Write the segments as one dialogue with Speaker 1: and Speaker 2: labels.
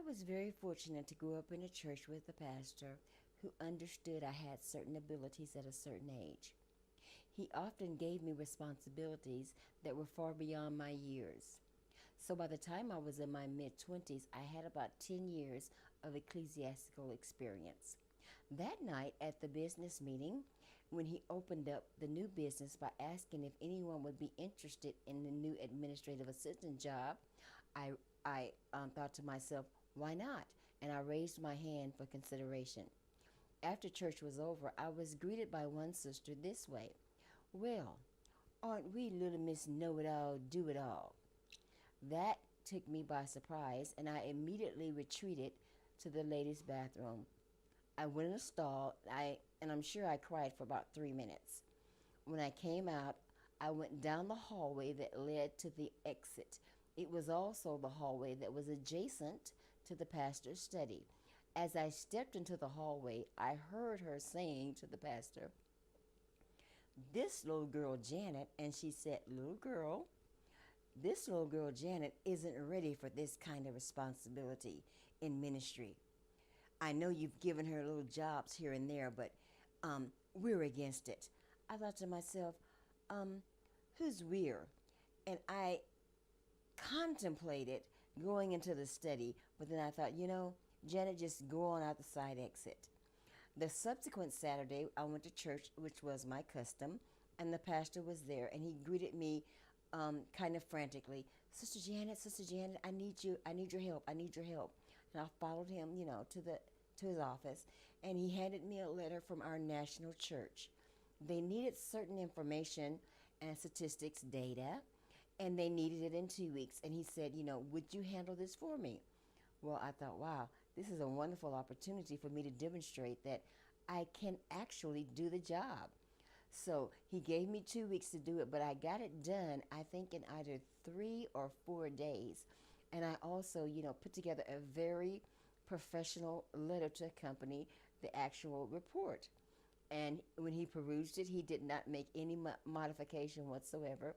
Speaker 1: was very fortunate to grow up in a church with a pastor who understood I had certain abilities at a certain age. He often gave me responsibilities that were far beyond my years. So by the time I was in my mid 20s, I had about 10 years of ecclesiastical experience. That night at the business meeting, when he opened up the new business by asking if anyone would be interested in the new administrative assistant job, I, I thought to myself, why not? And I raised my hand for consideration. After church was over, I was greeted by one sister this way. Well, aren't we little Miss Know It All, Do It All? That took me by surprise, and I immediately retreated to the ladies' bathroom. I went in a stall, and I'm sure I cried for about 3 minutes. When I came out, I went down the hallway that led to the exit. It was also the hallway that was adjacent to the pastor's study. As I stepped into the hallway, I heard her saying to the pastor, "This little girl, Janet," and she said, "Little girl, this little girl, Janet, isn't ready for this kind of responsibility in ministry. I know you've given her little jobs here and there, but we're against it." I thought to myself, who's we're? And I contemplated going into the study, but then I thought, Janet, just go on out the side exit. The subsequent Saturday, I went to church, which was my custom, and the pastor was there, and he greeted me kind of frantically. Sister Janet, I need you. I need your help. I need your help." And I followed him, to his office, and he handed me a letter from our national church. They needed certain information and statistics data, and they needed it in 2 weeks. And he said, would you handle this for me? Well, I thought, wow, this is a wonderful opportunity for me to demonstrate that I can actually do the job. So he gave me 2 weeks to do it, but I got it done, I think, in either 3 or 4 days. And I also, put together a very professional letter to accompany the actual report. And when he perused it, he did not make any modification whatsoever.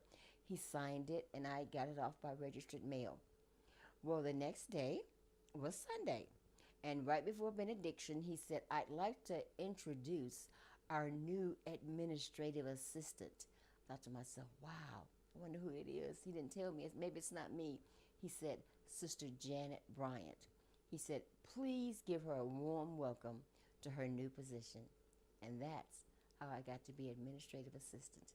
Speaker 1: He signed it, and I got it off by registered mail. Well, the next day was Sunday. And right before benediction, he said, "I'd like to introduce our new administrative assistant." I thought to myself, wow, I wonder who it is. He didn't tell me. Maybe it's not me. He said, "Sister Janet Bryant." He said, "Please give her a warm welcome to her new position." And that's how I got to be administrative assistant.